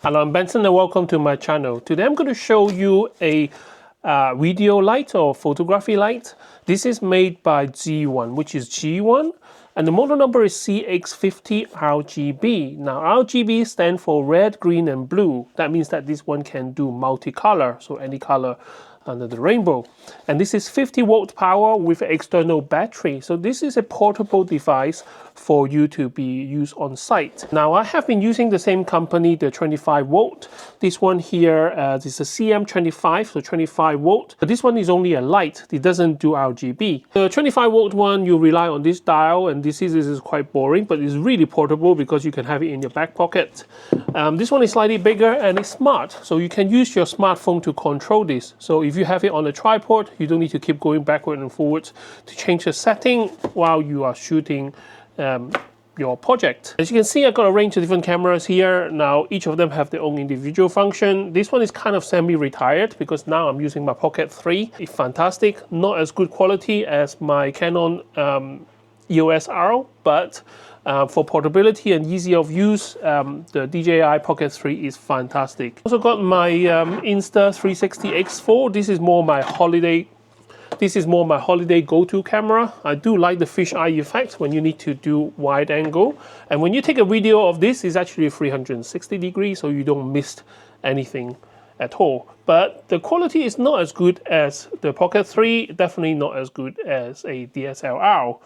Hello, I'm Benson and welcome to my channel. Today I'm going to show you a video light or photography light. This is made by ZHIYUN, which is ZHIYUN, and the model number is CX50 RGB. Now RGB stands for red, green and blue. That means that this one can do multicolor, so any color under the rainbow. And this is 50-watt power with an external battery. So this is a portable device for you to be used on site. Now I have been using the same company, the 25-watt. This one here is a CM25, so 25-watt. But this one is only a light. It doesn't do RGB. The 25-watt one, you rely on this dial, and this is quite boring, but it's really portable because you can have it in your back pocket. This one is slightly bigger and it's smart, so you can use your smartphone to control this. So if you have it on a tripod, you don't need to keep going backward and forwards to change the setting while you are shooting your project. As you can see, I've got a range of different cameras here. Now each of them have their own individual function. This one is kind of semi-retired because now I'm using my Pocket 3. It's fantastic, not as good quality as my Canon EOS R, but for portability and easy of use, the DJI Pocket 3 is fantastic. Also got my Insta360 X4. This is more my holiday go-to camera. I do like the fisheye effect when you need to do wide angle. And when you take a video of this, it's actually 360 degrees, so you don't miss anything at all. But the quality is not as good as the Pocket 3, definitely not as good as a DSLR.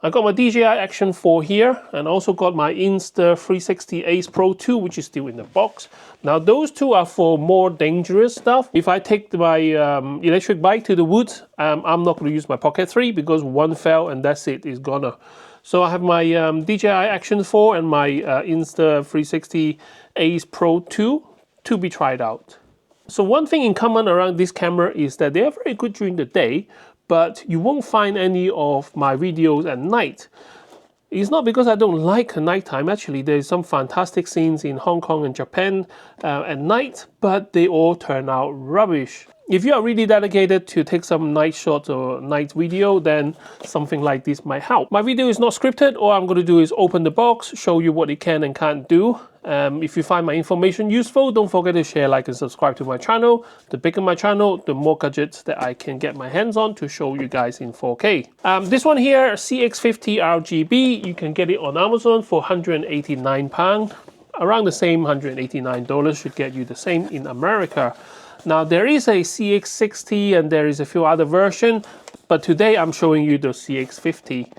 I got my DJI Action 4 here, and also got my Insta360 Ace Pro 2, which is still in the box. Now those two are for more dangerous stuff. If I take my electric bike to the woods, I'm not going to use my Pocket 3 because one fell and that's it, it's gonna. So I have my DJI Action 4 and my Insta360 Ace Pro 2 to be tried out. So one thing in common around this camera is that they are very good during the day, but you won't find any of my videos at night. It's not because I don't like nighttime. Actually, there's some fantastic scenes in Hong Kong and Japan at night, but they all turn out rubbish. If you are really dedicated to take some night shots or night video, then something like this might help. My video is not scripted. All I'm going to do is open the box, show you what it can and can't do. If you find my information useful, don't forget to share, like and subscribe to my channel. The bigger my channel, the more gadgets that I can get my hands on to show you guys in 4K. This one here, CX50 RGB, you can get it on Amazon for £189. Around the same $189 should get you the same in America. Now there is a CX60 and there is a few other versions, but today I'm showing you the CX50.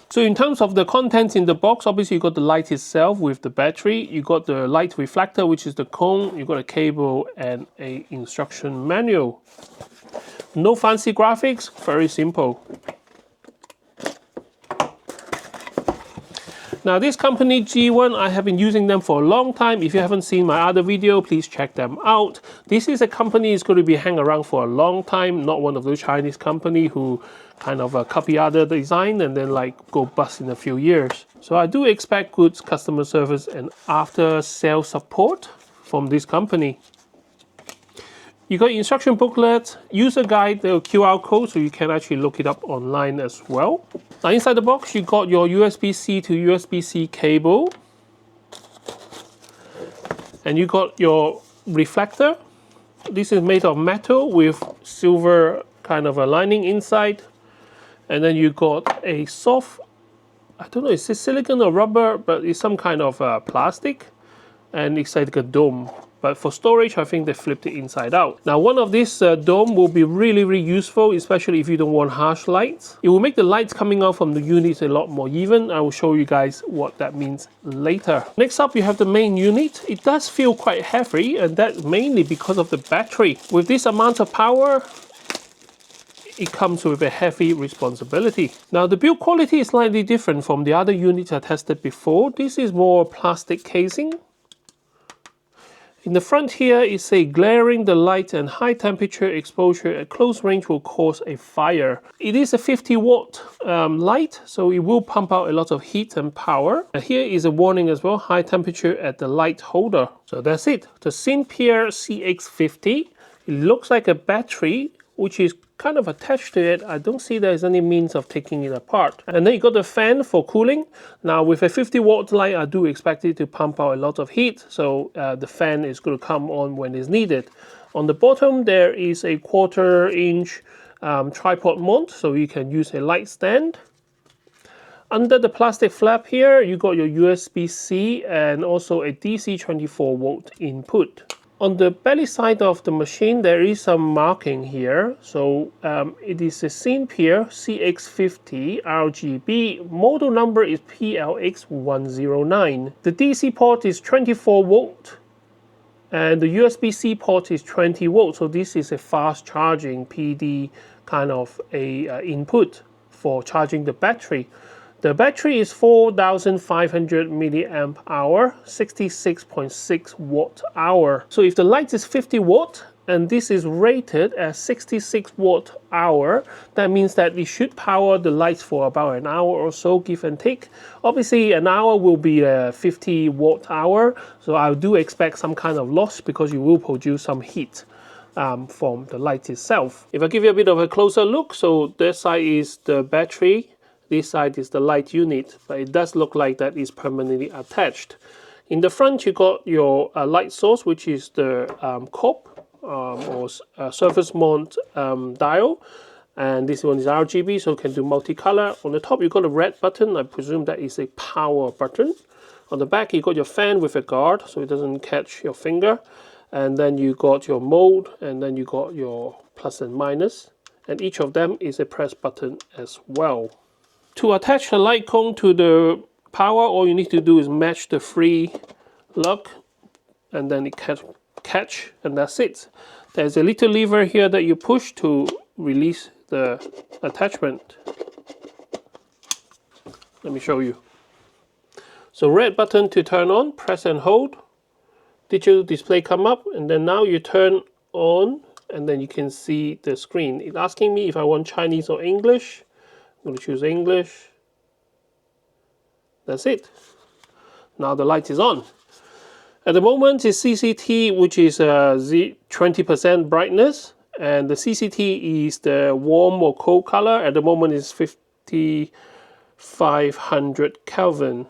So in terms of the contents in the box, obviously you got the light itself with the battery, you got the light reflector, which is the cone, you got a cable and a instruction manual. No fancy graphics, very simple. Now this company ZHIYUN, I have been using them for a long time. If you haven't seen my other video, please check them out. This is a company that's going to be hang around for a long time, not one of those Chinese company who kind of copy other design and then like go bust in a few years. So I do expect good customer service and after sales support from this company. You got instruction booklet, user guide, the QR code, so you can actually look it up online as well. Now inside the box, you got your USB-C to USB-C cable. And you got your reflector. This is made of metal with silver kind of a lining inside. And then you got a soft, I don't know, is it silicone or rubber, but it's some kind of plastic. And it's like a dome. But for storage, I think they flipped it inside out. Now, one of these dome will be really, really useful, especially if you don't want harsh lights. It will make the lights coming out from the unit a lot more even. I will show you guys what that means later. Next up, you have the main unit. It does feel quite heavy, and that's mainly because of the battery. With this amount of power, it comes with a heavy responsibility. Now, the build quality is slightly different from the other units I tested before. This is more plastic casing. In the front here, it says glaring the light and high temperature exposure at close range will cause a fire. It is a 50-watt light, so it will pump out a lot of heat and power. Here is a warning as well, high temperature at the light holder. So that's it, the CInepeer CX50. It looks like a battery which is kind of attached to it. I don't see there's any means of taking it apart. And then you got the fan for cooling. Now with a 50-watt light, I do expect it to pump out a lot of heat, so the fan is going to come on when it's needed. On the bottom there is a 1/4-inch tripod mount, so you can use a light stand. Under the plastic flap here, you got your USB-C and also a DC 24-volt input. On the belly side of the machine, there is some marking here. So it is a CINEPEER CX50 RGB. Model number is PLX109. The DC port is 24 volt and the USB-C port is 20 volts. So this is a fast charging PD kind of a input for charging the battery. The battery is 4,500 milliamp hour, 66.6 watt hour. So if the light is 50 watt and this is rated as 66 watt hour, that means that it should power the lights for about an hour or so, give and take. Obviously an hour will be a 50 watt hour, so I do expect some kind of loss because you will produce some heat from the light itself. If I give you a bit of a closer look, so this side is the battery, this side is the light unit, but it does look like that is permanently attached. In the front you got your light source, which is the COP or surface mount dial, and this one is RGB, so it can do multicolor. On the top you got a red button, I presume that is a power button. On the back you got your fan with a guard so it doesn't catch your finger, and then you got your mode, and then you got your plus and minus, and each of them is a press button as well. To attach the light cone to the power, all you need to do is match the free lug and then it catch, and that's it. There's a little lever here that you push to release the attachment. Let me show you. So red button to turn on, press and hold. Digital display come up, and then now you turn on and then you can see the screen. It's asking me if I want Chinese or English. I'm going to choose English. That's it. Now the light is on. At the moment it's CCT, which is 20% brightness, and the CCT is the warm or cold color. At the moment it's 5500 Kelvin.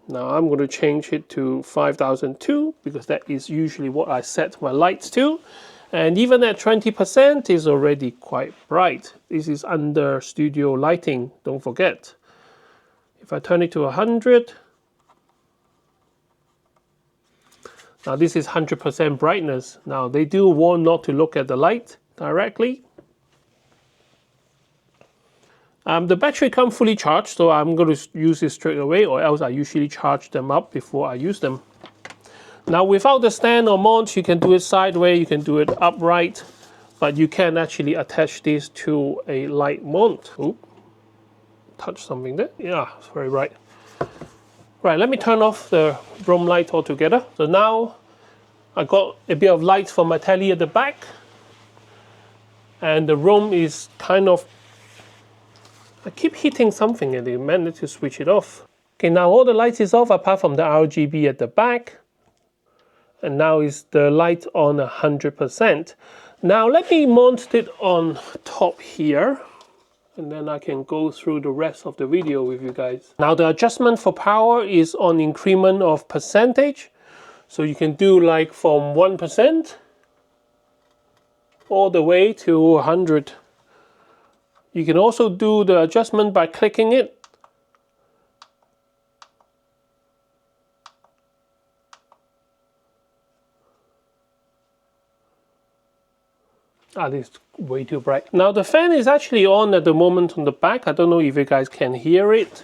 Now I'm going to change it to 5002 because that is usually what I set my lights to. And even at 20% is already quite bright. This is under studio lighting, don't forget. If I turn it to 100, now this is 100% brightness. Now they do warn not to look at the light directly. The battery comes fully charged, so I'm going to use it straight away, or else I usually charge them up before I use them. Now without the stand or mount, you can do it sideways, you can do it upright, but you can actually attach this to a light mount. Oop, touch something there. Yeah, it's very bright. Right, let me turn off the room light altogether. So now I got a bit of light from my telly at the back, and the room is kind of, I keep hitting something and I managed to switch it off. Okay, now all the lights is off apart from the RGB at the back. And now is the light on 100%. Now let me mount it on top here, and then I can go through the rest of the video with you guys. Now the adjustment for power is on increment of percentage. So you can do like from 1% all the way to 100. You can also do the adjustment by clicking it. This is way too bright. Now the fan is actually on at the moment on the back. I don't know if you guys can hear it,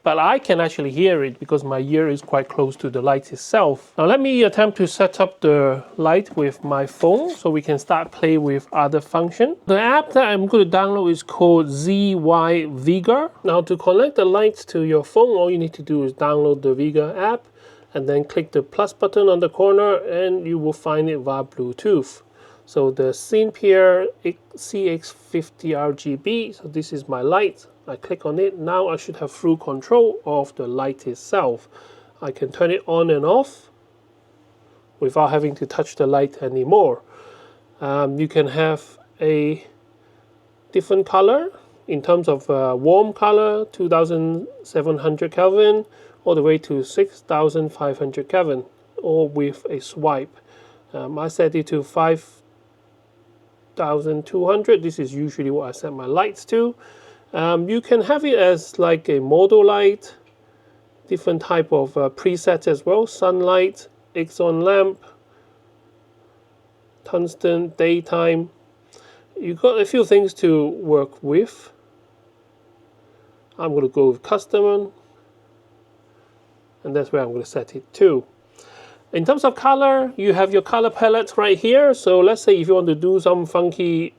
but I can actually hear it because my ear is quite close to the light itself. Now let me attempt to set up the light with my phone so we can start play with other function. The app that I'm going to download is called ZHIYUN. Now to connect the lights to your phone, all you need to do is download the Vega app and then click the plus button on the corner and you will find it via Bluetooth. So the CINEPEER CX50 RGB, so this is my light. I click on it. Now I should have full control of the light itself. I can turn it on and off without having to touch the light anymore. You can have a different color in terms of warm color, 2700 Kelvin, all the way to 6500 Kelvin, or with a swipe. I set it to 5200. This is usually what I set my lights to. You can have it as like a model light, different type of presets as well, sunlight, Xenon lamp, tungsten, daytime. You've got a few things to work with. I'm going to go with custom, and that's where I'm going to set it to. In terms of color, you have your color palette right here. So let's say if you want to do some funky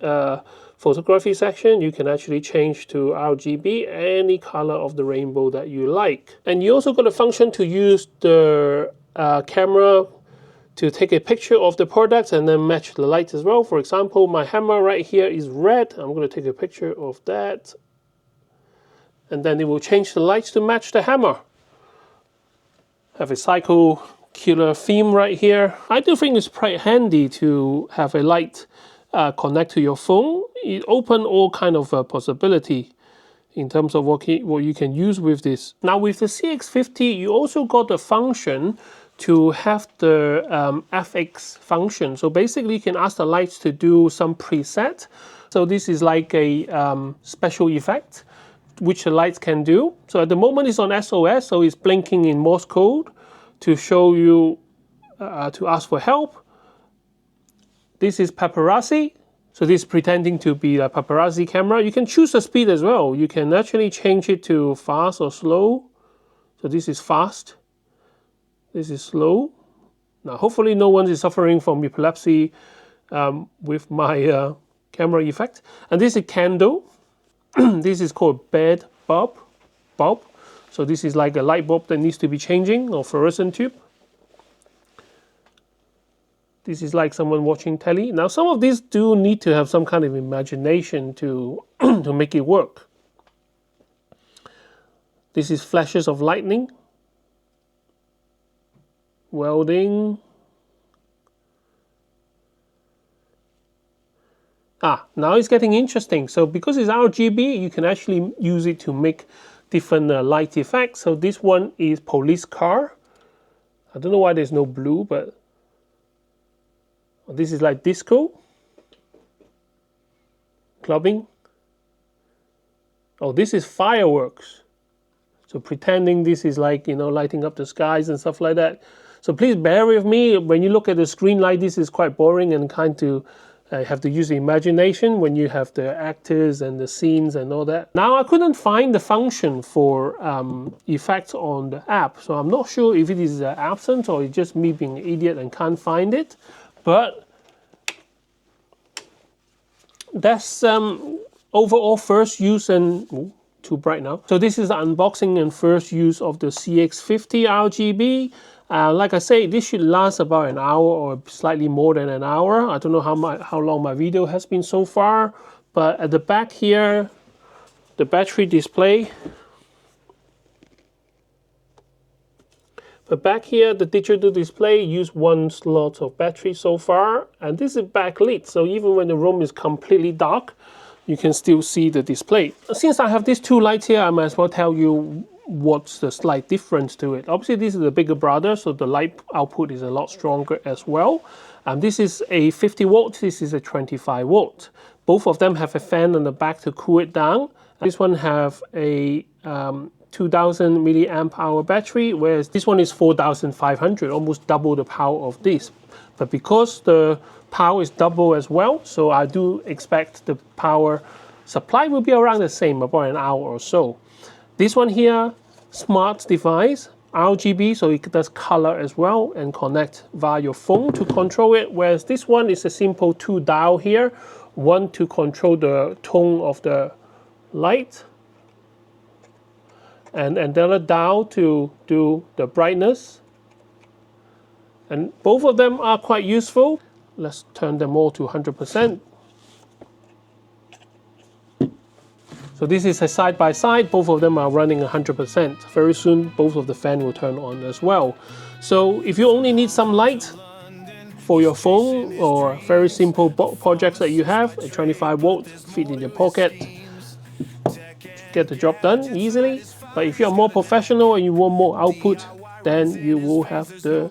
photography section, you can actually change to RGB, any color of the rainbow that you like. And you also got a function to use the camera to take a picture of the product and then match the light as well. For example, my hammer right here is red. I'm going to take a picture of that, and then it will change the lights to match the hammer. Have a cycle killer theme right here. I do think it's quite handy to have a light connect to your phone. It opens all kind of possibility in terms of what you can use with this. Now with the CX50, you also got the function to have the FX function. So basically you can ask the lights to do some preset. So this is like a special effect which the lights can do. So at the moment it's on SOS, so it's blinking in Morse code to show you to ask for help. This is paparazzi. So this is pretending to be a paparazzi camera. You can choose the speed as well. You can actually change it to fast or slow. So this is fast. This is slow. Now hopefully no one is suffering from epilepsy with my camera effect. And this is candle. This is called bed bulb. So this is like a light bulb that needs to be changing, or fluorescent tube. This is like someone watching telly. Now some of these do need to have some kind of imagination to, to make it work. This is flashes of lightning. Welding. Now it's getting interesting. So because it's RGB, you can actually use it to make different light effects. So this one is police car. I don't know why there's no blue, but this is like disco. Clubbing. Oh, this is fireworks. So pretending this is like, lighting up the skies and stuff like that. So please bear with me. When you look at the screen like this, is quite boring and kind to have to use the imagination when you have the actors and the scenes and all that. Now I couldn't find the function for effects on the app, so I'm not sure if it is absent or it's just me being an idiot and can't find it. But that's overall first use and too bright now. So this is the unboxing and first use of the CX50 RGB. Like I say, this should last about an hour or slightly more than an hour. I don't know how long my video has been so far, but at the back here, the battery display. But back here, the digital display used one slot of battery so far, and this is backlit, so even when the room is completely dark, you can still see the display. Since I have these two lights here, I might as well tell you what's the slight difference to it. Obviously this is the bigger brother, so the light output is a lot stronger as well. This is a 50 watt, this is a 25 watt. Both of them have a fan on the back to cool it down. This one have a 2000 milliamp hour battery, whereas this one is 4500, almost double the power of this. But because the power is double as well, so I do expect the power supply will be around the same, about an hour or so. This one here, smart device, RGB, so it does color as well and connect via your phone to control it, whereas this one is a simple 2 dial here, one to control the tone of the light, and another dial to do the brightness. And both of them are quite useful. Let's turn them all to 100%. So this is a side by side, both of them are running 100%. Very soon both of the fan will turn on as well. So if you only need some light, for your phone or very simple projects that you have, a 25 volt fit in your pocket, get the job done easily. But if you're more professional and you want more output, then you will have the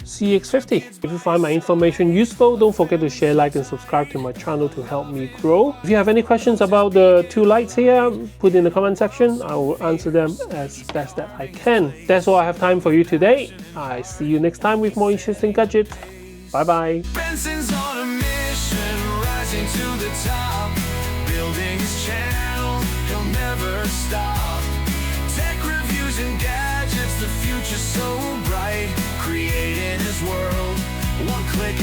CX50. If you find my information useful, don't forget to share, like, and subscribe to my channel to help me grow. If you have any questions about the two lights here, put in the comment section. I will answer them as best that I can. That's all I have time for you today. I see you next time with more interesting gadgets. Bye bye. Benson's on a mission, rising to the top, building his channel, he'll never stop. Tech reviews and gadgets, the future so bright, creating his world, one click